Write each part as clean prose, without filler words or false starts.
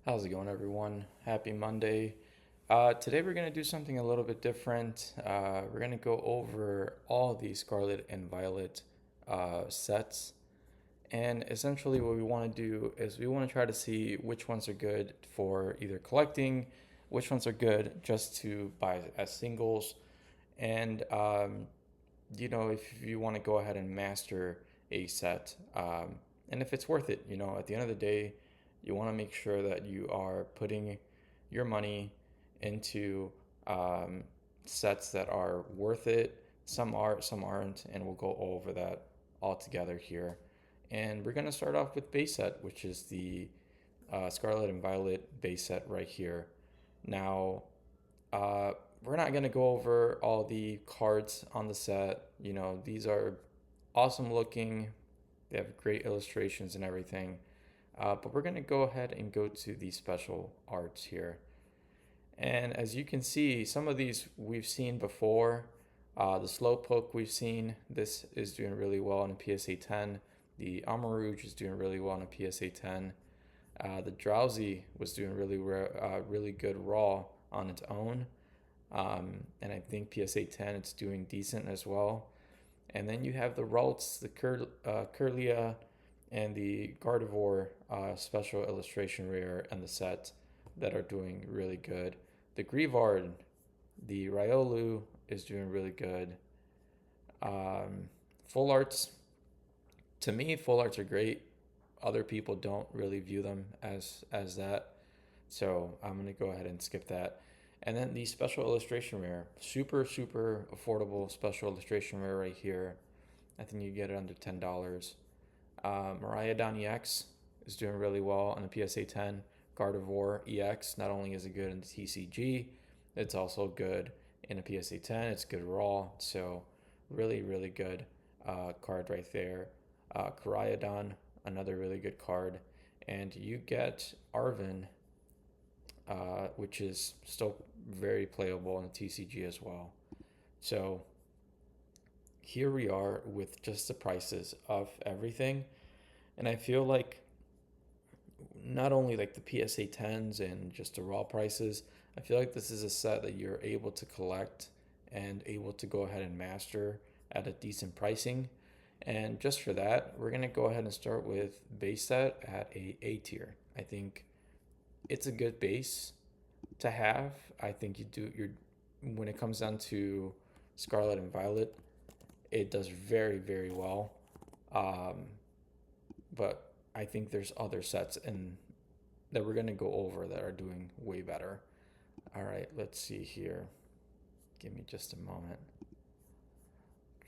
How's it going, everyone? Happy Monday. Today we're going to do something a little bit different. We're going to go over all the Scarlet and Violet sets. And essentially, what we want to do is we want to try to see which ones are good for either collecting, which ones are good just to buy as singles, and if you want to go ahead and master a set, and if it's worth it. At the end of the day, you want to make sure that you are putting your money into um, sets that are worth it. Some are, some aren't, and we'll go over that all together here. And we're going to start off with base set, which is the Scarlet and Violet base set right here. Now, uh, we're not going to go over all the cards on the set. These are awesome looking, they have great illustrations and everything. But we're going to go ahead and go to the special arts here. And as you can see, some of these we've seen before. The Slowpoke we've seen. This is doing really well in a PSA 10. The Amarouge is doing really well in a PSA 10. The Drowsy was doing really good raw on its own. And I think PSA 10 it's doing decent as well. And then you have the Ralts, the Curlia, and the Gardevoir special illustration rare and the set that are doing really good. The Grievard, the Riolu is doing really good. Full arts, to me, full arts are great. Other people don't really view them as that, so I'm gonna go ahead and skip that. And then the special illustration rare, super affordable special illustration rare right here. I think you get it under $10. Mariadon EX is doing really well on the PSA 10. Gardevoir EX, not only is it good in the TCG, it's also good in a PSA 10. It's good raw, so really good card right there. Koraidon, another really good card. And you get Arvin, which is still very playable in the TCG as well. So here we are with just the prices of everything. And I feel like not only like the PSA 10s and just the raw prices, I feel like this is a set that you're able to collect and able to go ahead and master at a decent pricing. And just for that, we're going to go ahead and start with base set at a A tier. I think it's a good base to have. I think you're when it comes down to Scarlet and Violet, it does very well. Um, but I think there's other sets and that we're gonna go over that are doing way better. All right, let's see here. Give me just a moment.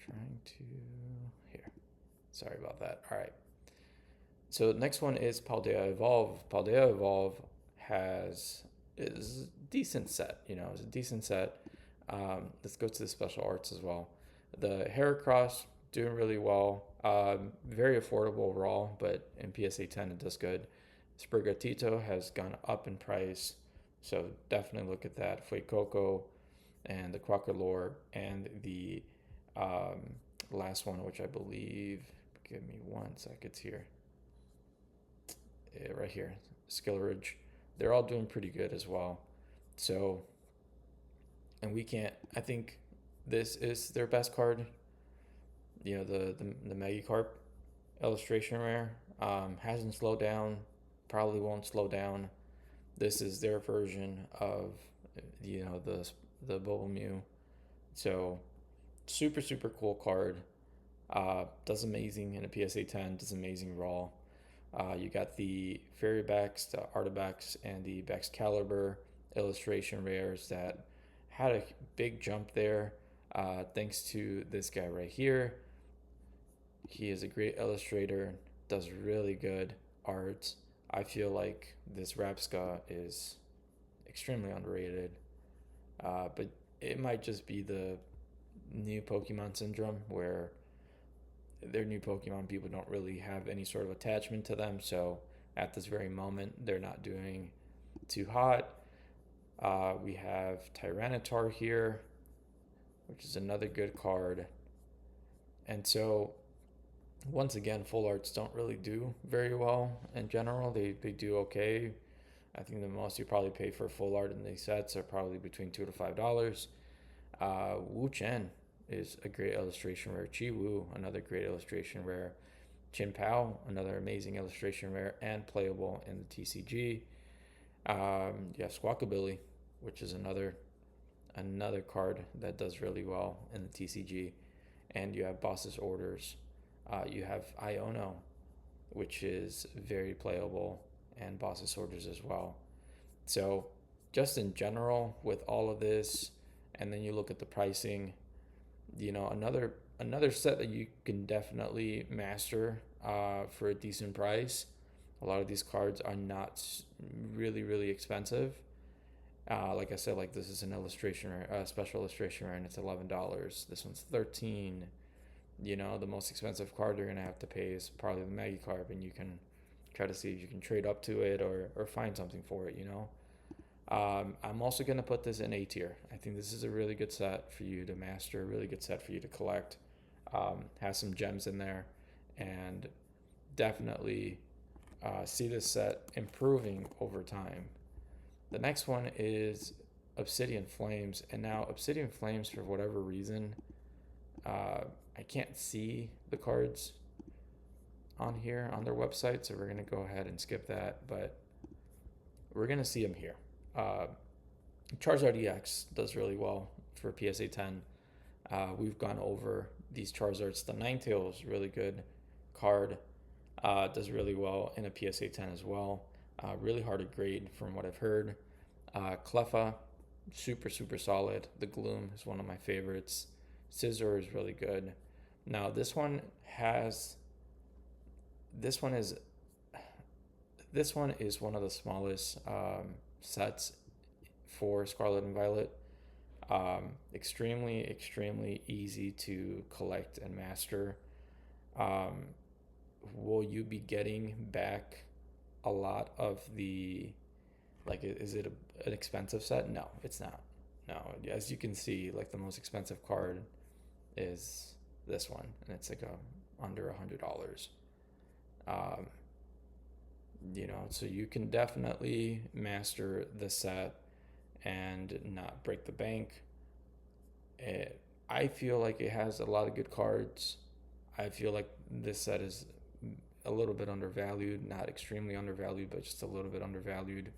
Trying to here. Sorry about that. All right. So next one is Paldea Evolve. Paldea Evolve has is a decent set. It's a decent set. Let's go to the special arts as well. The Heracross doing really well. Very affordable overall, but in PSA 10 it does good. Sprigatito has gone up in price, so definitely look at that. Fuecoco and the Quaqualore and the um, last one, which I believe, give me 1 second here. Yeah, right here, Skilleridge. They're all doing pretty good as well. So, and we can't. I think this is their best card. The Magikarp illustration rare hasn't slowed down. Probably won't slow down. This is their version of the Bubble Mew. So super cool card. Does amazing in a PSA 10. Does amazing raw. You got the Fairy Backs, the Artifacts, and the Baxcalibur illustration rares that had a big jump there thanks to this guy right here. He is a great illustrator, does really good art. I feel like this Rapska is extremely underrated, but it might just be the new Pokemon syndrome where they're new Pokemon, people don't really have any sort of attachment to them. So at this very moment, they're not doing too hot. We have Tyranitar here, which is another good card. And so, once again, full arts don't really do very well in general. They do okay. I think the most you probably pay for full art in these sets are probably between $2 to $5. Wu Chen is a great illustration rare. Chi Wu, another great illustration rare. Chin Pao, another amazing illustration rare and playable in the TCG. You have Squawkabilly, which is another card that does really well in the TCG, and you have Boss's Orders. You have Iono, which is very playable, and Boss's Orders as well. So, just in general, with all of this, and then you look at the pricing, another set that you can definitely master for a decent price. A lot of these cards are not really expensive. Like I said, like this is an illustration, special illustration, and it's $11. This one's 13. The most expensive card you're gonna have to pay is probably the Magikarp, and you can try to see if you can trade up to it or find something for it. I'm also gonna put this in A tier. I think this is a really good set for you to master, a really good set for you to collect. Has some gems in there, and definitely see this set improving over time. The next one is Obsidian Flames, and now Obsidian Flames, for whatever reason, I can't see the cards on here on their website, so we're gonna go ahead and skip that, but we're gonna see them here. Charizard EX does really well for PSA 10. We've gone over these Charizards. The Ninetales, really good card. Does really well in a PSA 10 as well. Really hard to grade from what I've heard. Cleffa, super solid. The Gloom is one of my favorites. Scizor is really good. Now this one is one of the smallest sets for Scarlet and Violet. Extremely easy to collect and master. Will you be getting back a lot of the, like, is it an expensive set? No, it's not. No, as you can see, like the most expensive card is this one, and it's like under $100. So you can definitely master the set and not break the bank. I feel like it has a lot of good cards. I feel like this set is a little bit undervalued, not extremely undervalued, but just a little bit undervalued.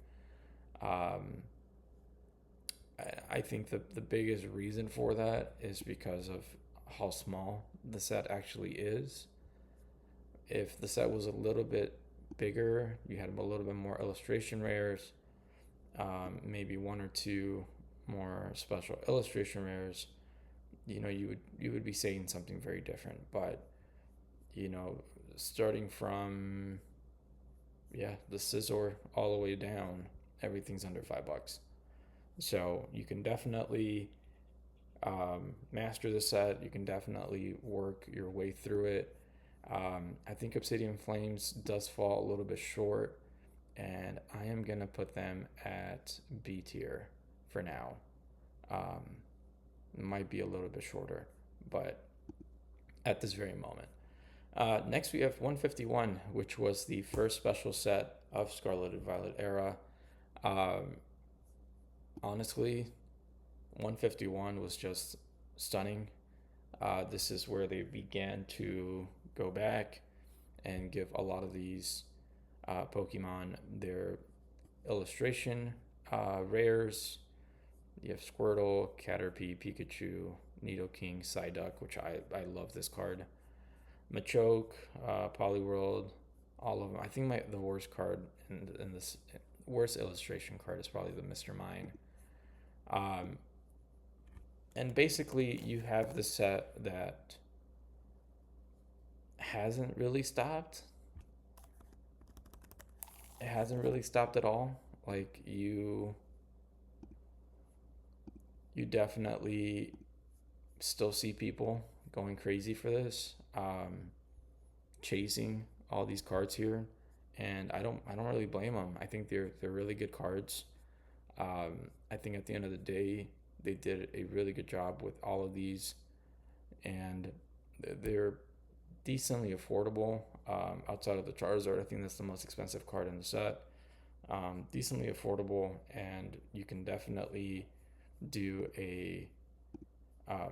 I think the biggest reason for that is because of how small the set actually is. If the set was a little bit bigger, you had a little bit more illustration rares, maybe one or two more special illustration rares, you would be saying something very different. But starting from the Scizor all the way down, everything's under $5. So you can definitely master the set. You can definitely work your way through it. I think Obsidian Flames does fall a little bit short, and I am going to put them at B tier for now. Might be a little bit shorter, but at this very moment. Next, we have 151, which was the first special set of Scarlet and Violet Era. Honestly, 151 was just stunning. This is where they began to go back and give a lot of these Pokemon their illustration rares. You have Squirtle, Caterpie, Pikachu, Nidoking, Psyduck, which I love this card. Machoke, Poliwhirl, all of them. I think the worst card in this worst illustration card is probably the Mr. Mime. And basically, you have the set that hasn't really stopped. It hasn't really stopped at all. Like you definitely still see people going crazy for this, chasing all these cards here, and I don't really blame them. I think they're really good cards. I think at the end of the day, they did a really good job with all of these, and they're decently affordable. Outside of the Charizard, I think that's the most expensive card in the set. decently affordable, and you can definitely do a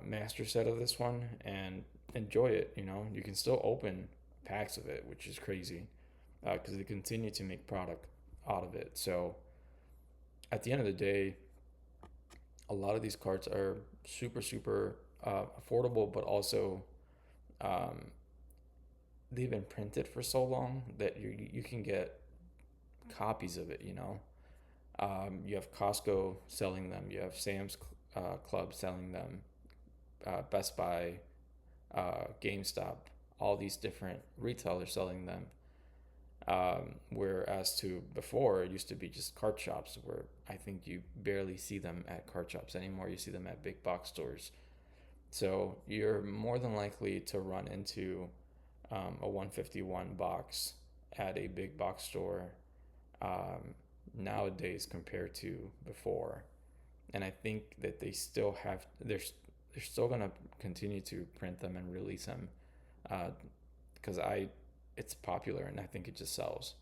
master set of this one and enjoy it. You can still open packs of it, which is crazy because they continue to make product out of it. So at the end of the day, a lot of these cards are super, super affordable, but also um, they've been printed for so long that you can get copies of it. You have Costco selling them, you have Sam's Club selling them, Best Buy, GameStop, all these different retailers selling them. Whereas to before, it used to be just card shops where I think you barely see them at card shops anymore. You see them at big box stores. So you're more than likely to run into a 151 box at a big box store um, nowadays compared to before. And I think that they still have, they're still gonna continue to print them and release them because it's popular and I think it just sells.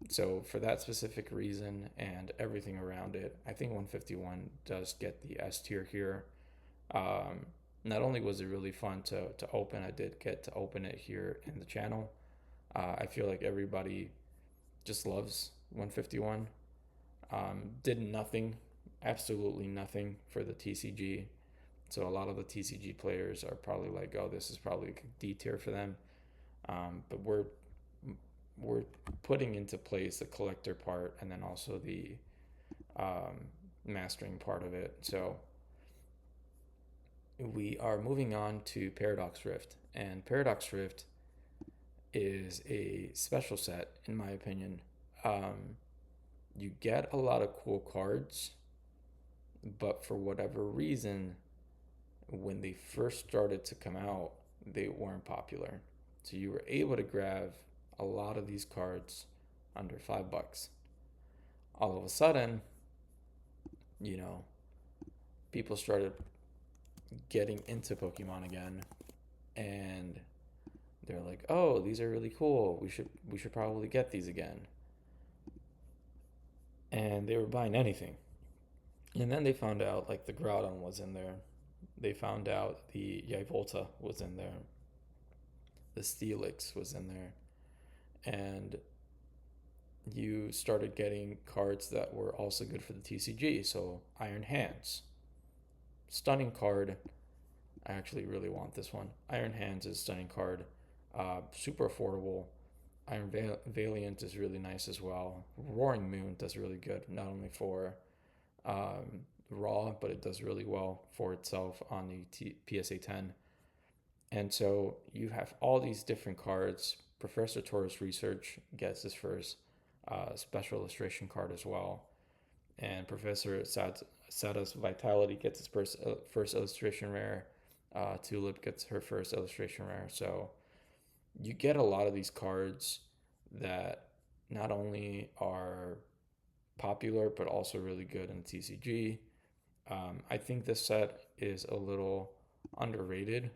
So for that specific reason and everything around it, I think 151 does get the S tier here. Um, Not only was it really fun to open, I did get to open it here in the channel. I feel like everybody just loves 151. Did nothing, absolutely nothing for the TCG. So a lot of the TCG players are probably like, "Oh, this is probably a D tier for them." But we're putting into place the collector part and then also the um, mastering part of it. So we are moving on to Paradox Rift, and Paradox Rift is a special set in my opinion. Um, you get a lot of cool cards, but for whatever reason, when they first started to come out, they weren't popular. So you were able to grab a lot of these cards under $5. All of a sudden, you know, people started getting into Pokemon again, and they're like, "Oh, these are really cool. We should probably get these again." And they were buying anything. And then they found out like the Groudon was in there. They found out the Yvolta was in there. The Steelix was in there. And you started getting cards that were also good for the TCG. So Iron Hands, stunning card. I actually really want this one. Iron Hands is a stunning card. Super affordable. Valiant is really nice as well. Roaring Moon does really good, not only for Raw, but it does really well for itself on the PSA 10. And so you have all these different cards. Professor Torres Research gets his first special illustration card as well. And Professor Sada's Vitality gets his first illustration rare. Tulip gets her first illustration rare. So you get a lot of these cards that not only are popular but also really good in TCG. I think this set is a little underrated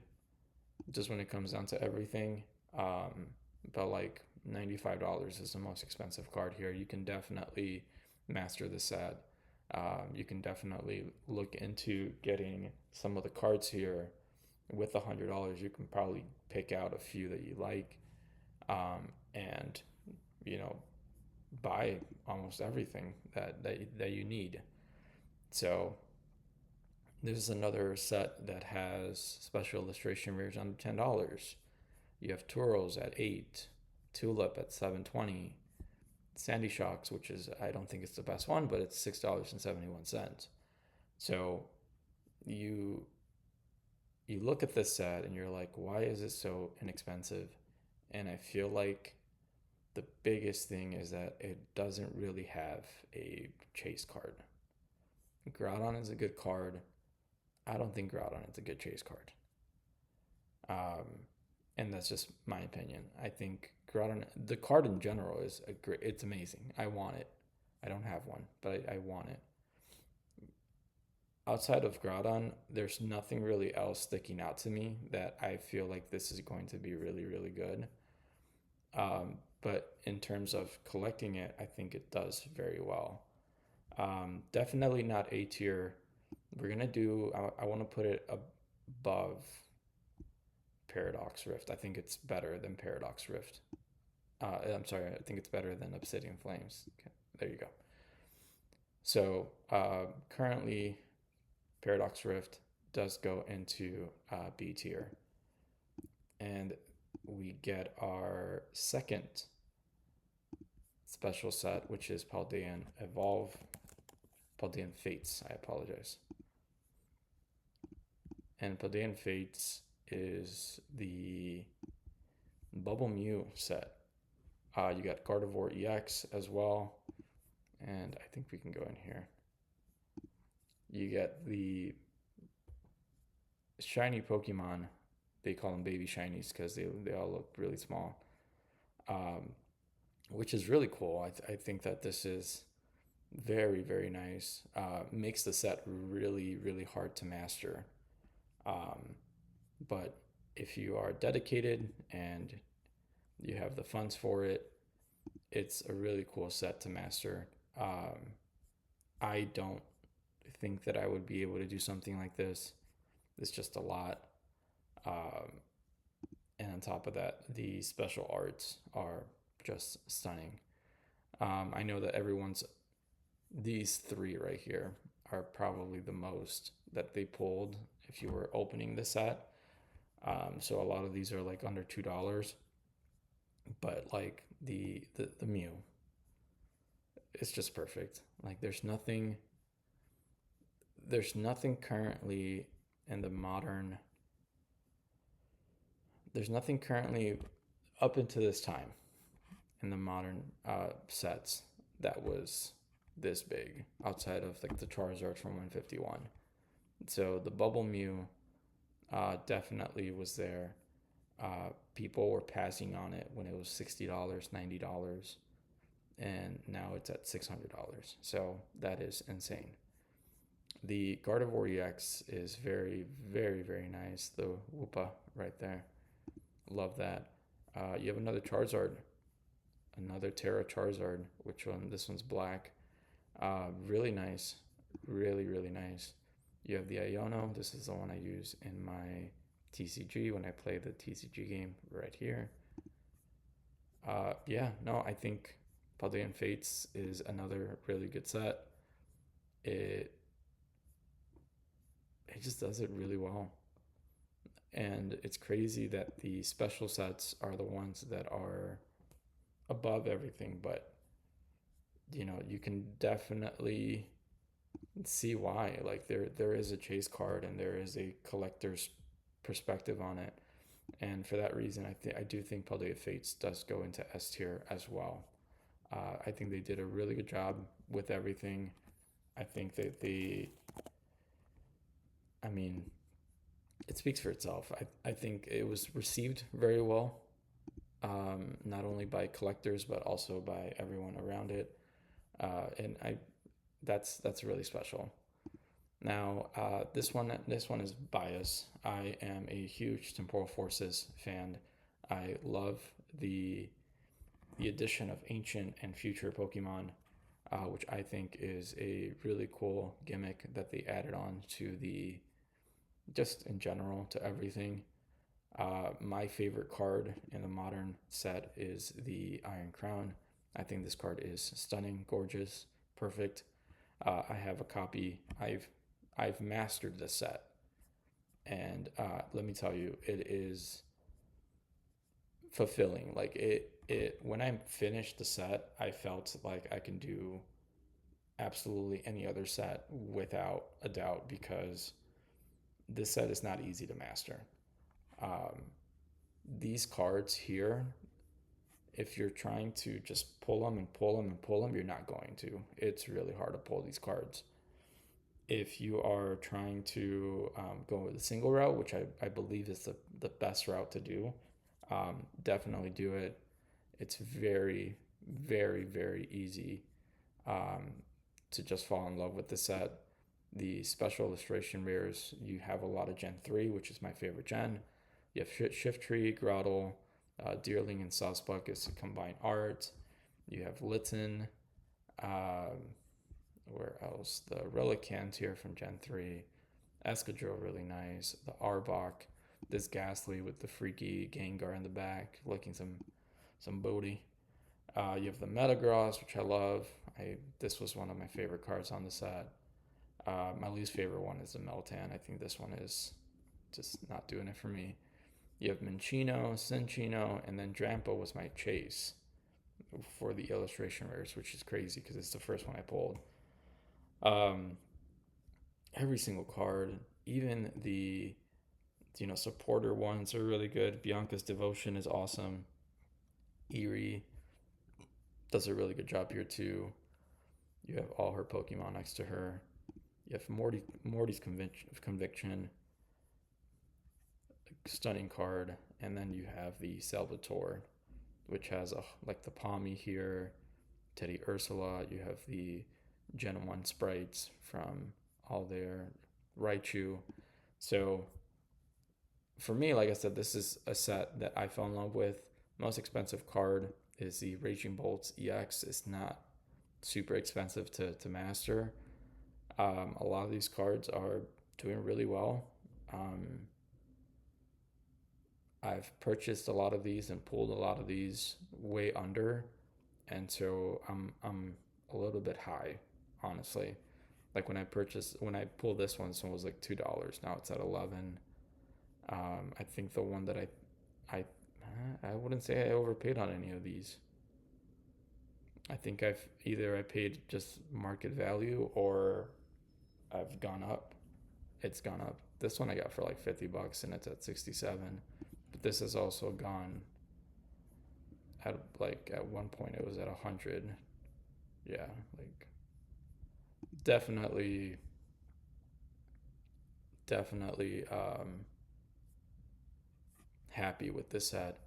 just when it comes down to everything. But like $95 is the most expensive card here. You can definitely master the set. You can definitely look into getting some of the cards here with $100. You can probably pick out a few that you like, and you know buy almost everything that you need. So this is another set that has special illustration rares under $10. You have Turos at 8, Tulip at 7.20, Sandy Shocks, which is I don't think it's the best one, but it's $6.71. So you you look at this set and you're like, why is it so inexpensive? And I feel like the biggest thing is that it doesn't really have a chase card. Groudon is a good card. I don't think Groudon is a good chase card. Um, and that's just my opinion. I think Groudon, the card in general, is a great. It's amazing. I want it. I don't have one, but I want it. Outside of Groudon, there's nothing really else sticking out to me that I feel like this is going to be really, really good. but in terms of collecting it, I think it does very well. Definitely not A tier. We're gonna do. I want to put it above Paradox Rift. I think it's better than Paradox Rift. I'm sorry. I think it's better than Obsidian Flames. Okay, there you go. So currently, Paradox Rift does go into B tier, and we get our second special set, which is Paldean Evolve, Paldean Fates. I apologize. And Paldean Fates is the Bubble Mew set. You got Gardevoir EX as well, and I think we can go in here. You get the shiny Pokemon. They call them baby shinies because they all look really small, um, which is really cool. I think that this is very, very nice. Makes the set really, really hard to master. Um, but if you are dedicated and you have the funds for it, it's a really cool set to master. I don't think that I would be able to do something like this. It's just a lot. Um, and on top of that, the special arts are just stunning. I know that these three right here are probably the most that they pulled if you were opening the set. So a lot of these are like under $2, but like the Mew, it's just perfect. Like there's nothing currently in the modern. There's nothing currently up until this time in the modern sets that was this big outside of like the Charizard from 151. So the Bubble Mew definitely was there. People were passing on it when it was $60, $90, and now it's at $600. So that is insane. The Gardevoir EX is very, very, very nice. The Woopa right there. Love that. You have another Charizard, another Terra Charizard. Which one? This one's black. Really nice. Really, really nice. You have the Iono. This is the one I use in my TCG when I play the TCG game right here. Yeah, no, I think Paldean Fates is another really good set. It it just does it really well. And it's crazy that the special sets are the ones that are above everything, but you can definitely see why. Like there is a chase card and there is a collector's perspective on it. And for that reason, I do think Paldea Fates does go into S tier as well. I think they did a really good job with everything. I think that I mean, it speaks for itself. I think it was received very well, not only by collectors but also by everyone around it, and that's really special. Now, this one is bias. I am a huge Temporal Forces fan. I love the the addition of ancient and future Pokemon, which I think is a really cool gimmick that they added on to the just in general to everything. My favorite card in the modern set is the Iron Crown. I think this card is stunning, gorgeous, perfect. I have a copy. I've mastered this set, and let me tell you, it is fulfilling. Like it when I finished the set, I felt like I can do absolutely any other set without a doubt because this set is not easy to master. Um, these cards here, if you're trying to just pull them and pull them and pull them, you're not going to. It's really hard to pull these cards. If you are trying to go with a single route, which I believe is the best route to do, definitely do it. It's very, very, very easy um, to just fall in love with the set. The special illustration rares, you have a lot of Gen 3, which is my favorite gen. You have Shift Tree, Groudle, Deerling and Sawsbuck is a combined art. You have Litten. Um, where else? The Relicanth here from Gen 3. Escadrille, really nice. The Arbok. This Ghastly with the freaky Gengar in the back, looking some booty. You have the Metagross, which I love. This was one of my favorite cards on the set. My least favorite one is the Meltan. I think this one is just not doing it for me. You have Minchino, Cinchino, and then Drampa was my chase for the illustration rares, which is crazy because it's the first one I pulled. Um, every single card, even the supporter ones are really good. Bianca's Devotion is awesome. Eerie does a really good job here too. You have all her Pokemon next to her. You have Morty's Conviction, stunning card, and then you have the Salvatore, which has like the Palmy here, Teddy Ursula. You have the Gen 1 sprites from all their Raichu. So for me, like I said, this is a set that I fell in love with. Most expensive card is the Raging Bolts EX. It's not super expensive to master. A lot of these cards are doing really well. Um, I've purchased a lot of these and pulled a lot of these way under, and so I'm a little bit high, honestly. Like when I pulled this one was like $2. Now it's at 11. I think the one that I I wouldn't say I overpaid on any of these. I think I paid just market value or I've gone up. It's gone up. This one I got for like $50 and it's at 67. But this has also gone at one point it was at 100. Yeah, like definitely definitely happy with this set.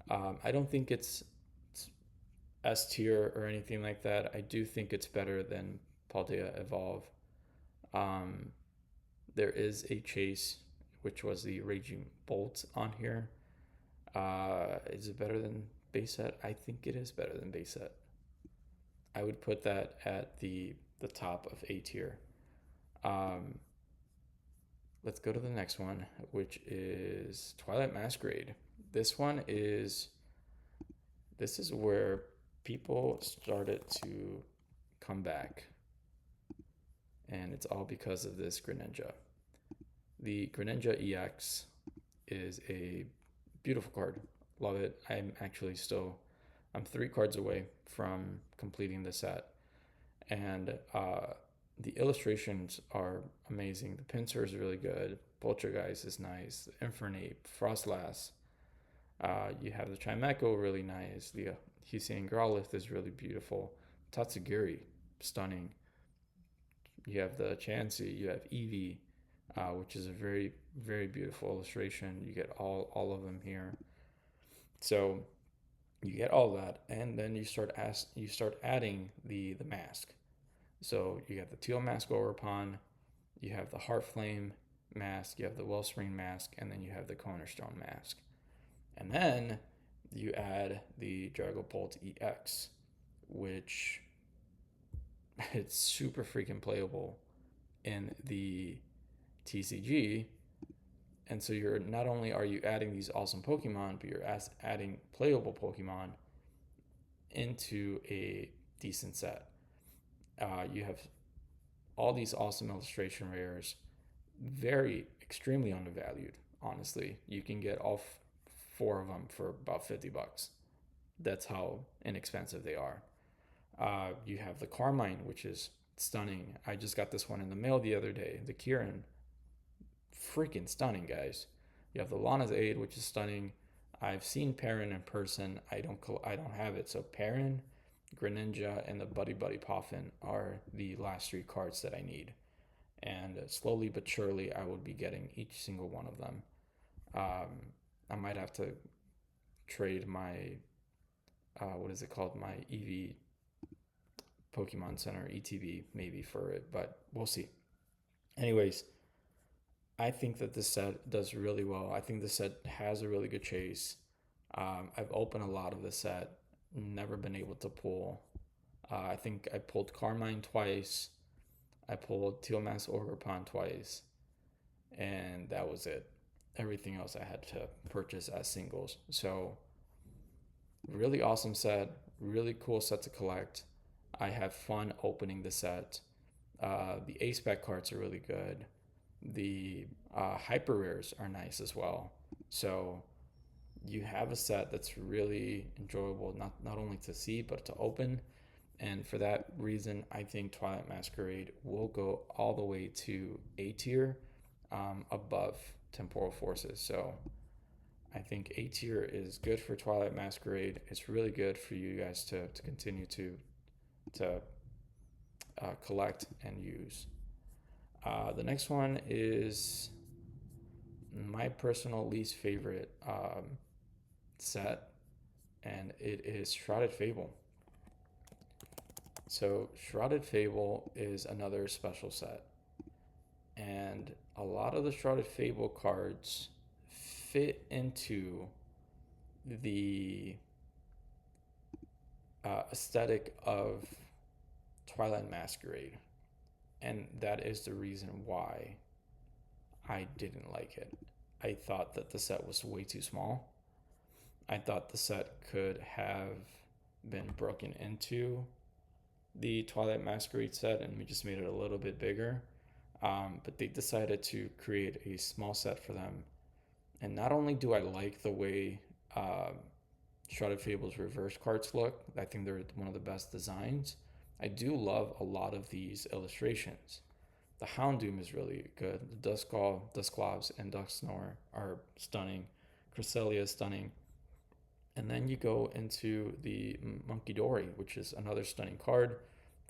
I don't think it's S tier or anything like that. I do think it's better than Paldea Evolve. Um, there is a chase, which was the Raging Bolt on here. Is it better than base set? I think it is better than base set. I would put that at the top of A tier. Um, let's go to the next one, which is Twilight Masquerade. This one is this is where people started to come back, and it's all because of this Greninja. The Greninja EX is a beautiful card. Love it. I'm 3 cards away from completing the set, and the illustrations are amazing. The Pinsir is really good. Poltergeist is nice. The Infernape, Frostlass. You have the Chimecho, really nice. The Hussein Growlithe is really beautiful. Tatsugiri, stunning. You have the Chansey. You have Eevee, which is a very, very beautiful illustration. You get all of them here. So you get all that, and then you start adding the mask. So you have the Teal Mask Overpon, you have the Heartflame mask, you have the Wellspring mask, and then you have the Cornerstone mask. And then you add the Dragapult EX, which it's super freaking playable in the TCG. And so you're not only are you adding these awesome Pokemon, but you're adding playable Pokemon into a decent set. You have all these awesome illustration rares, very extremely undervalued. Honestly, you can get all 4 of them for about $50. That's how inexpensive they are. You have the Carmine, which is stunning. I just got this one in the mail the other day. The Kieran, freaking stunning, guys. You have the Lana's Aid, which is stunning. I've seen Perrin in person. I don't have it. So Perrin, Greninja, and the Buddy Buddy Poffin are the last 3 cards that I need. And slowly but surely, I will be getting each single one of them. I might have to trade my what is it called? My EV Pokemon Center ETB maybe for it, but we'll see. Anyways, I think that this set does really well. I think this set has a really good chase. I've opened a lot of the set, never been able to pull. I think I pulled Carmine twice. I pulled Teal'c's Ogerpon twice, and that was it. Everything else I had to purchase as singles. So, really awesome set, really cool set to collect. I have fun opening the set. The ace spec cards are really good. The hyper rares are nice as well. So you have a set that's really enjoyable, not only to see but to open. And for that reason, I think Twilight Masquerade will go all the way to A tier, above Temporal Forces. So I think A tier is good for Twilight Masquerade. It's really good for you guys to continue to collect and use. The next one is my personal least favorite set, and it is Shrouded Fable. So, Shrouded Fable is another special set, and a lot of the Shrouded Fable cards fit into the aesthetic of Twilight Masquerade, and that is the reason why I didn't like it. I thought that the set was way too small. I thought the set could have been broken into the Twilight Masquerade set and we just made it a little bit bigger. But they decided to create a small set for them. And not only do I like the way Shrouded Fable's reverse cards look, I think they're one of the best designs. I do love a lot of these illustrations. The Houndoom is really good. The Dusclops, and Ducksnore are stunning. Cresselia is stunning. And then you go into the Monkey Dory, which is another stunning card.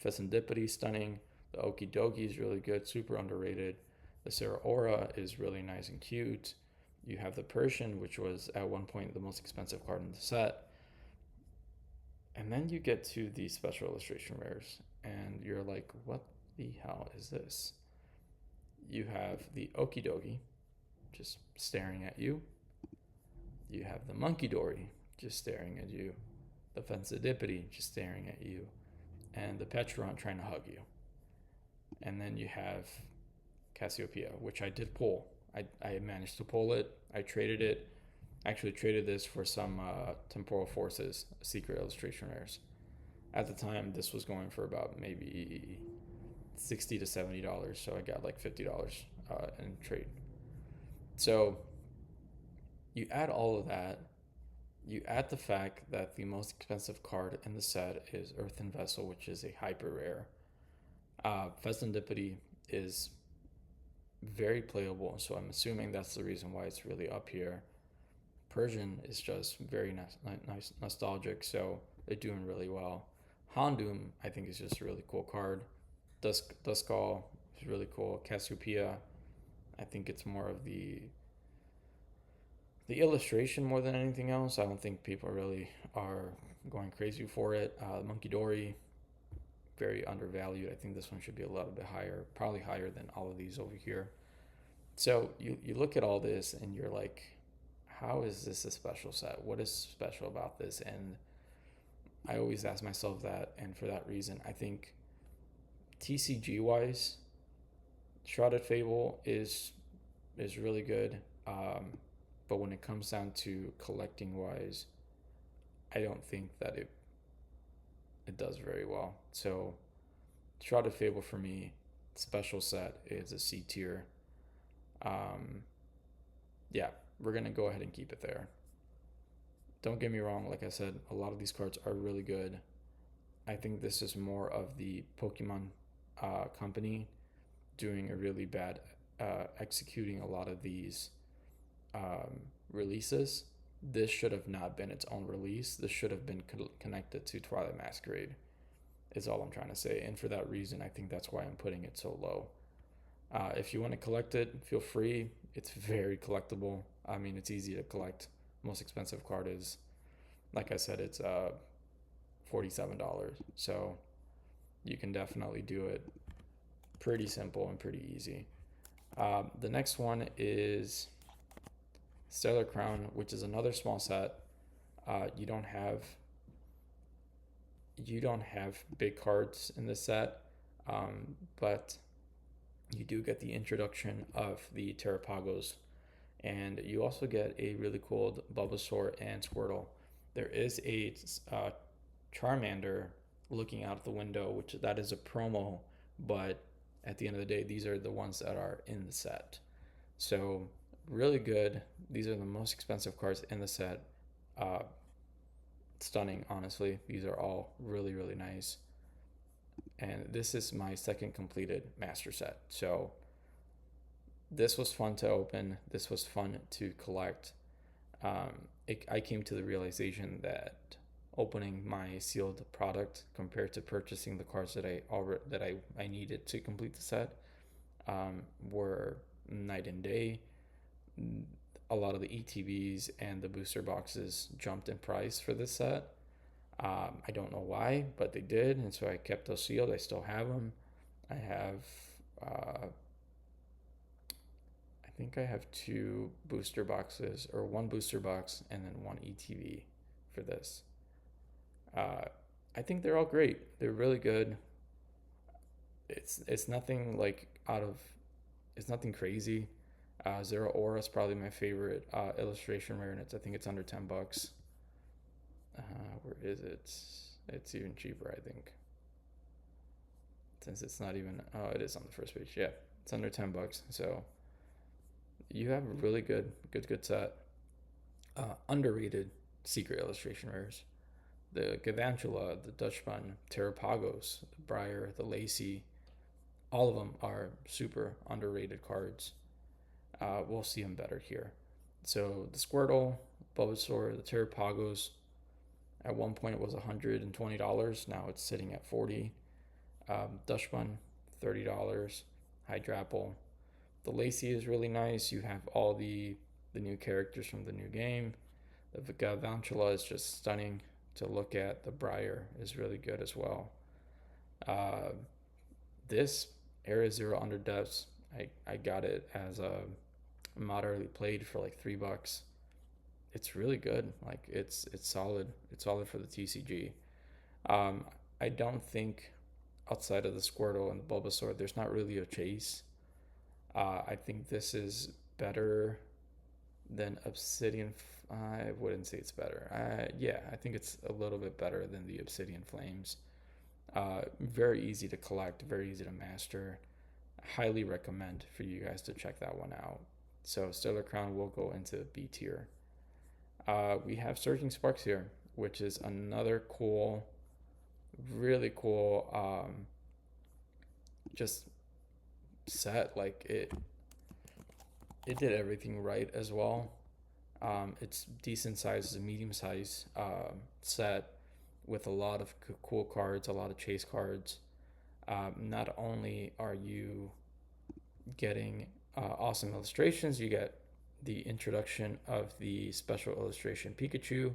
Fessendipity, stunning. The Okidogi is really good, super underrated. The Sarah Aura is really nice and cute. You have the Persian, which was at one point the most expensive card in the set. And then you get to the special illustration rares, and you're like, what the hell is this? You have the Okidogi just staring at you. You have the Monkey Dory just staring at you. The Fencidipity just staring at you. And the Petron trying to hug you. And then you have Cassiopeia, which I did pull. I managed to pull it. I traded it. I actually traded this for some Temporal Forces secret illustration rares. At the time, this was going for about maybe $60 to $70, so I got like $50 in trade. So you add all of that. You add the fact that the most expensive card in the set is Earthen Vessel, which is a hyper rare. Fessendipity is very playable, so I'm assuming that's the reason why it's really up here. Persian is just very nice nostalgic, so they're doing really well. Houndoom, I think, is just a really cool card. Duskull is really cool. Cassiopeia, I think it's more of the illustration more than anything else. I don't think people really are going crazy for it. Monkey Dory, very undervalued. I think this one should be a little bit higher, probably higher than all of these over here. So you look at all this and you're like, how is this a special set? What is special about this? And I always ask myself that, and for that reason, I think TCG wise, Shrouded Fable is really good. But when it comes down to collecting wise, I don't think that it does very well. So Shrouded Fable for me, special set is a C tier. Yeah, we're gonna go ahead and keep it there. Don't get me wrong, like I said, a lot of these cards are really good. I think this is more of the Pokemon company doing a really bad executing a lot of these releases. This should have not been its own release. This should have been connected to Twilight Masquerade, is all I'm trying to say. And for that reason, I think that's why I'm putting it so low. If you want to collect it, feel free. It's very collectible. I mean, it's easy to collect. Most expensive card is, like I said, it's $47. So you can definitely do it. Pretty simple and pretty easy. The next one is Stellar Crown, which is another small set. You don't have big cards in the set, but you do get the introduction of the Terrapagos, and you also get a really cool Bulbasaur and Squirtle. There is a Charmander looking out the window, which that is a promo, but at the end of the day, these are the ones that are in the set. So really good. These are the most expensive cards in the set. Uh, Stunning, honestly. These are all really, really nice. And this is my second completed master set. So this was fun to open. This was fun to collect. I came to the realization that opening my sealed product compared to purchasing the cards that I needed to complete the set were night and day. A lot of the ETBs and the booster boxes jumped in price for this set. I don't know why, but they did, and so I kept those sealed. I still have them. I have, I think I have two booster boxes, or one booster box and then one ETB for this. Uh, I think they're all great. They're really good. It's nothing like out of, it's nothing crazy. Zero Aura is probably my favorite illustration rare, and I think it's under $10. Where is it? It's even cheaper, I think. Since it's not even, oh, it is on the first page. Yeah, it's under $10. So you have a really good set. Underrated secret illustration rares. The Gavantula, the Dutchman, Terrapagos, the Briar, the Lacey, all of them are super underrated cards. We'll see them better here. So the Squirtle, Bulbasaur, the Terrapagos, at one point it was $120. Now it's sitting at $40. Dutchman, $30. Hydrapple. The Lacey is really nice. You have all the new characters from the new game. The Galvantula is just stunning to look at. The Briar is really good as well. This Area Zero Under Depths, I got it as a moderately played for like $3. It's really good. Like it's solid. It's solid for the TCG. I don't think outside of the Squirtle and the Bulbasaur, there's not really a chase. I think this is better than Obsidian. I wouldn't say it's better. Yeah, I think it's a little bit better than the Obsidian Flames. Very easy to collect, very easy to master. Highly recommend for you guys to check that one out. So Stellar Crown will go into B tier. We have Surging Sparks here, which is another cool, really cool, just set. Like it did everything right as well. It's decent size, it's a medium size set with a lot of cool cards, a lot of chase cards. Not only are you getting awesome illustrations, you get the introduction of the special illustration Pikachu,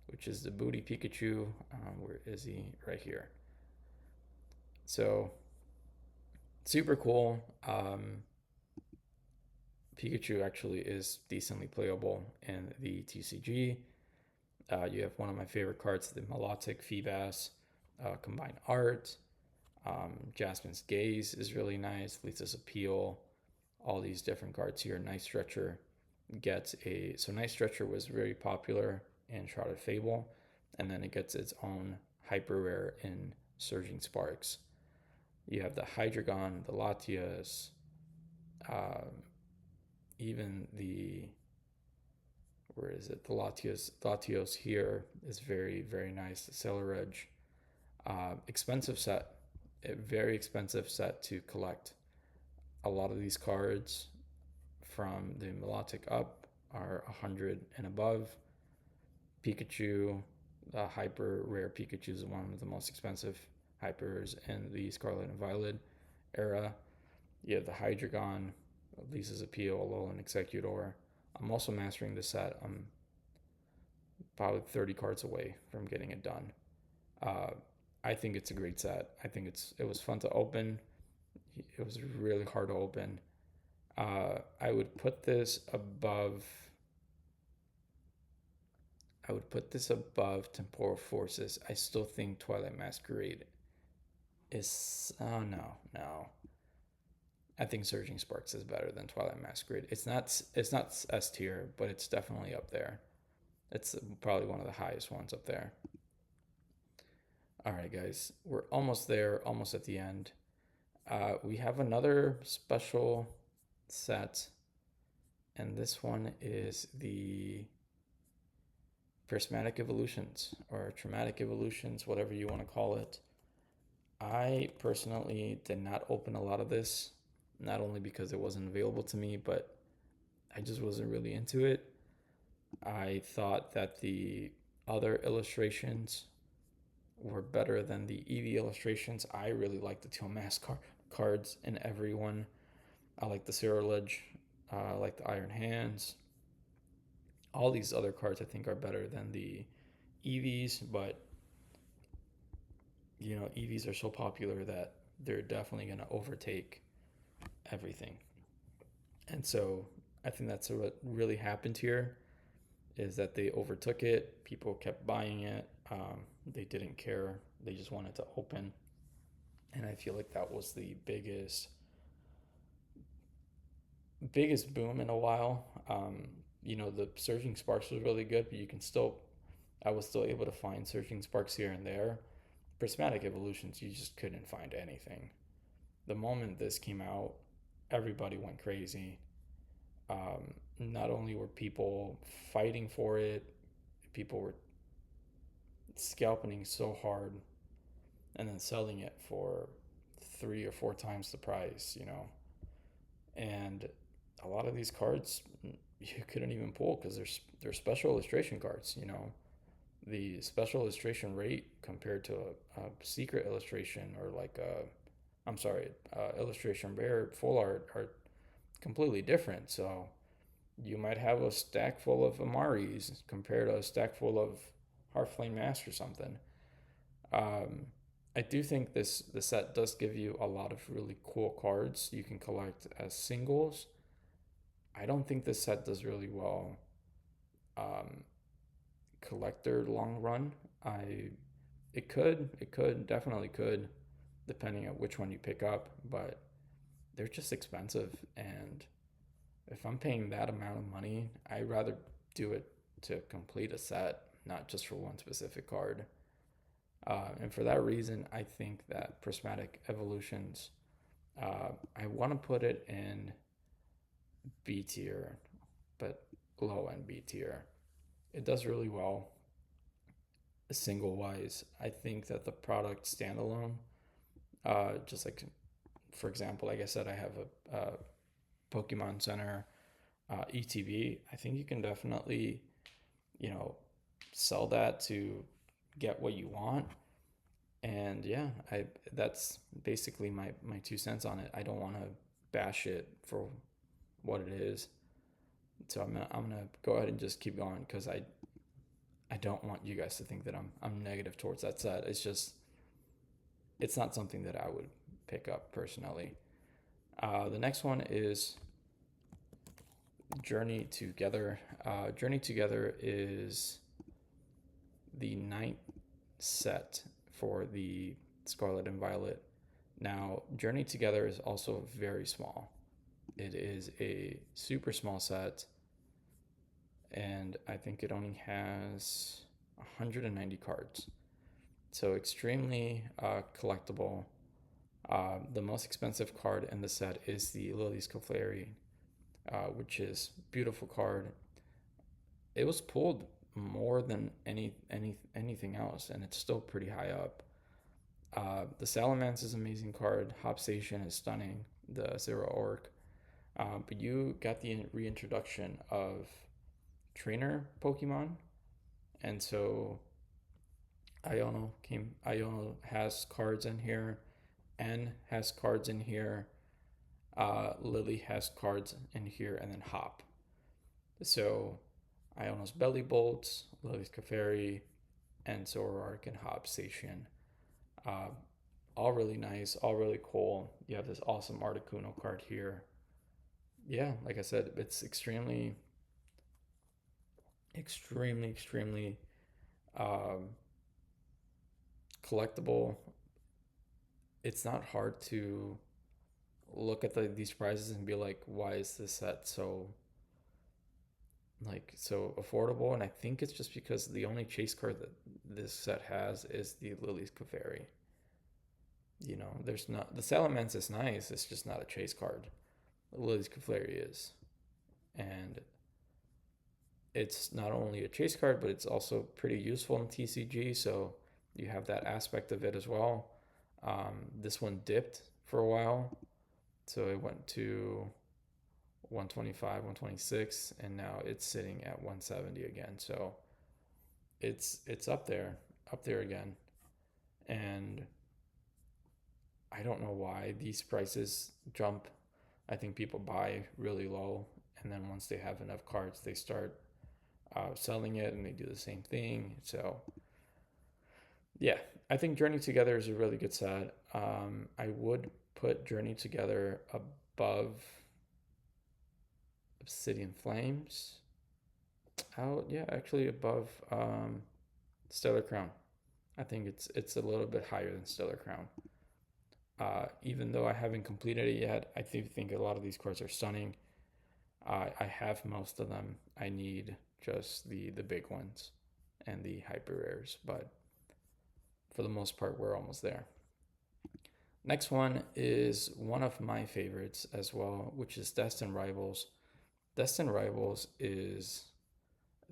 which is the Booty Pikachu. Where is he? Right here. So super cool. Pikachu actually is decently playable in the TCG. You have one of my favorite cards, the Melodic Feebas combined art. Jasmine's Gaze is really nice. Lisa's Appeal. All these different cards here. Night Stretcher gets a. So Night Stretcher was very popular in Shrouded Fable, and then it gets its own hyper rare in Surging Sparks. You have the Hydreigon, the Latias, even the, where is it? The Latios here is very, very nice. The Celeridge. Expensive set. A very expensive set to collect. A lot of these cards from the Melodic up are 100 and above. Pikachu, the hyper rare Pikachu is one of the most expensive hypers in the Scarlet and Violet era. You have the Hydreigon, Lisa's Appeal, Alolan Executor. I'm also mastering this set. I'm probably 30 cards away from getting it done. I think it's a great set. I think it was fun to open. It was really hard to open. I would put this above. I would put this above Temporal Forces. I still think Twilight Masquerade is. Oh, no, no. I think Surging Sparks is better than Twilight Masquerade. It's not S tier, but it's definitely up there. It's probably one of the highest ones up there. All right, guys, we're almost there, almost at the end. We have another special set, and this one is the Prismatic Evolutions or Traumatic Evolutions, whatever you want to call it. I personally did not open a lot of this, not only because it wasn't available to me, but I just wasn't really into it. I thought that the other illustrations were better than the Eevee illustrations. I really like the Teal Mask cards in every one. I like the Cyrillage. I like the Iron Hands. All these other cards I think are better than the Eevees, but Eevees are so popular that they're definitely going to overtake everything. And so I think that's what really happened here is that they overtook it. People kept buying it. They didn't care. They just wanted to open. And I feel like that was the biggest boom in a while. The Surging Sparks was really good, but I was still able to find Surging Sparks here and there. Prismatic Evolutions, you just couldn't find anything. The moment this came out, everybody went crazy. Not only were people fighting for it, people were scalping so hard and then selling it for 3 or 4 times the price. And a lot of these cards you couldn't even pull because they're special illustration cards. The special illustration rate compared to a secret illustration or like illustration rare full art are completely different. So you might have a stack full of Amaris compared to a stack full of Heartflame Mask or something. Um, I do think the set does give you a lot of really cool cards you can collect as singles. I don't think this set does really well um, collector long run. I it could definitely could, depending on which one you pick up, but they're just expensive, and if I'm paying that amount of money, I'd rather do it to complete a set, not just for one specific card. And for that reason, I think that Prismatic Evolutions, I want to put it in B tier, but low end B tier. It does really well single wise. I think that the product standalone, just like for example, like I said, I have a Pokemon Center ETB. I think you can definitely, you know, sell that to get what you want. And yeah, I that's basically my 2 cents on it. I don't want to bash it for what it is. So I'm gonna go ahead and just keep going because I don't want you guys to think that I'm negative towards that set. It's not something that I would pick up personally. The next one is Journey Together. Journey Together is the ninth set for the Scarlet and Violet. Now, Journey Together is also very small. It is a super small set, and I think it only has 190 cards. So extremely collectible. The most expensive card in the set is the Lily's Clefairy, which is beautiful card. It was pulled more than anything else, and it's still pretty high up. The Salamence is an amazing card. Hop Station is stunning. The Zero Orc. But you got the reintroduction of trainer Pokemon, and so Iono has cards in here. N has cards in here. Lily has cards in here, and then Hop. So Iono's Belly Bolts, Lily's Clefairy, and Zoroark and Hop Station. Uh, all really nice, all really cool. You have this awesome Articuno card here. Yeah, like I said, it's extremely, extremely um, collectible. It's not hard to look at these prices and be like, why is this set so affordable? And I think it's just because the only chase card that this set has is the Lily's Kaveri. There's not the Salamence is nice. It's just not a chase card. The Lily's Kaveri is, and it's not only a chase card, but it's also pretty useful in TCG. So you have that aspect of it as well. This one dipped for a while, so it went to 125, 126, and now it's sitting at 170 again. So it's up there again. And I don't know why these prices jump. I think people buy really low, and then once they have enough cards, they start selling it, and they do the same thing. So yeah, I think Journey Together is a really good set. I would put Journey Together above Obsidian Flames. Out, yeah, actually above Stellar Crown. I think it's a little bit higher than Stellar Crown. Even though I haven't completed it yet, I think a lot of these cards are stunning. I have most of them. I need just the big ones and the hyper rares, but for the most part, we're almost there. Next one is one of my favorites as well, which is Destined Rivals. Destined Rivals is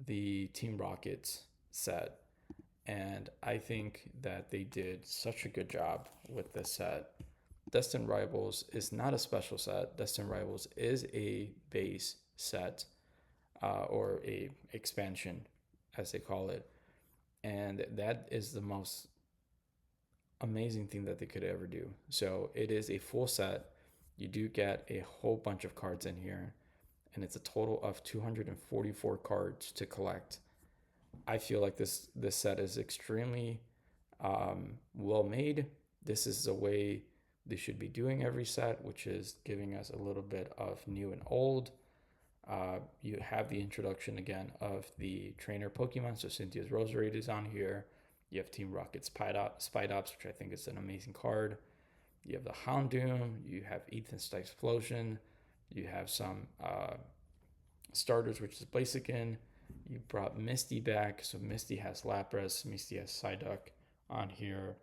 the Team Rockets set, and I think that they did such a good job with this set. Destined Rivals is not a special set. Destined Rivals is a base set, or a expansion, as they call it, and that is the most amazing thing that they could ever do. So it is a full set. You do get a whole bunch of cards in here, and it's a total of 244 cards to collect. I feel like this set is extremely well made. This is the way they should be doing every set, which is giving us a little bit of new and old. You have the introduction again of the trainer Pokemon. So Cynthia's Roserade is on here. You have Team Rocket Spidops, which I think is an amazing card. You have the Houndoom. You have Ethan's Explosion. You have some starters, which is Blaziken. You brought Misty back. So Misty has Lapras. Misty has Psyduck on here.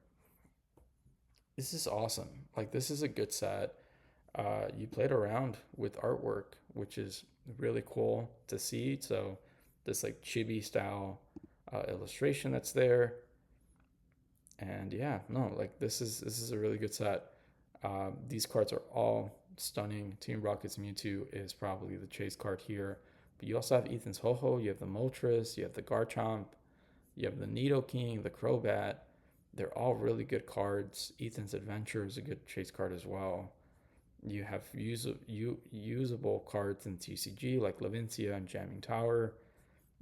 This is awesome. Like, this is a good set. You played around with artwork, which is really cool to see. So this like chibi style illustration that's there. And yeah, no, like this is a really good set. These cards are all stunning. Team Rocket's Mewtwo is probably the chase card here. But you also have Ethan's Ho-Oh, you have the Moltres, you have the Garchomp, you have the Nidoking, the Crobat. They're all really good cards. Ethan's Adventure is a good chase card as well. You have usable cards in TCG like Levincia and Jamming Tower.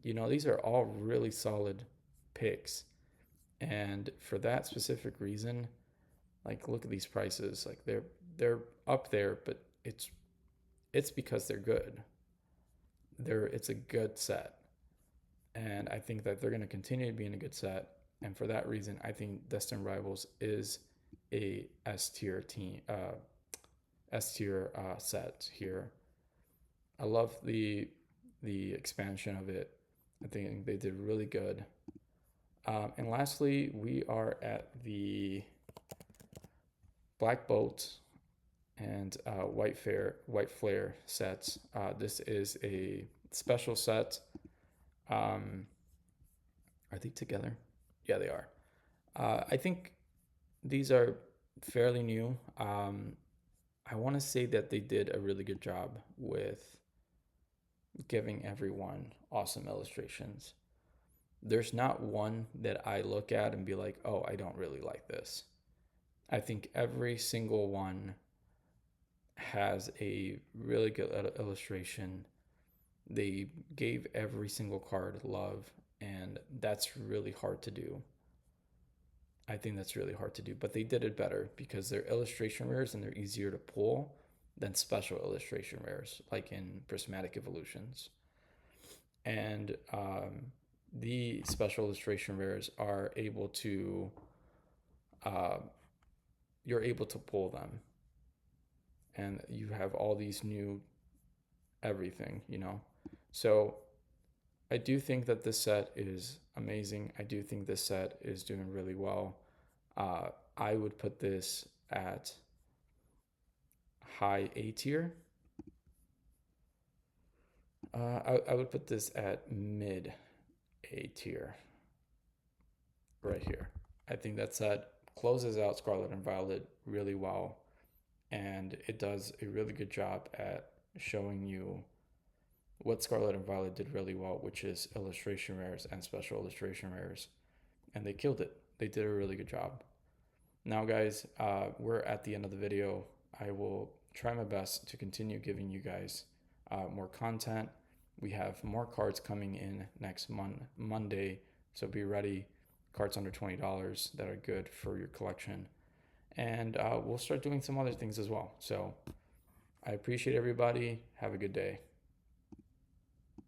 These are all really solid picks. And for that specific reason, like, look at these prices. Like, they're up there, but it's because they're good. It's a good set. And I think that they're going to continue to be in a good set. And for that reason, I think Destined Rivals is a S tier set here. I love the expansion of it. I think they did really good. And lastly, we are at the Black Bolt and White Flare sets. This is a special set. Are they together? Yeah, they are. I think these are fairly new. I want to say that they did a really good job with giving everyone awesome illustrations. There's not one that I look at and be like, oh, I don't really like this. I think every single one has a really good illustration. They gave every single card love, and that's really hard to do. I think that's really hard to do, but they did it better because they're illustration rares and they're easier to pull than special illustration rares, like in Prismatic Evolutions. and the special illustration rares are able to uh, you're able to pull them, and you have all these new everything, you know. So I do think that this set is amazing. I do think this set is doing really well. uh, I would put this at high A tier. I would put this at mid A tier right here. I think that set closes out Scarlet and Violet really well, and it does a really good job at showing you what Scarlet and Violet did really well, which is illustration rares and special illustration rares. And they killed it. They did a really good job. Now, guys, we're at the end of the video. I will try my best to continue giving you guys more content. We have more cards coming in next Monday, so be ready. Cards under $20 that are good for your collection. And we'll start doing some other things as well. So I appreciate everybody. Have a good day.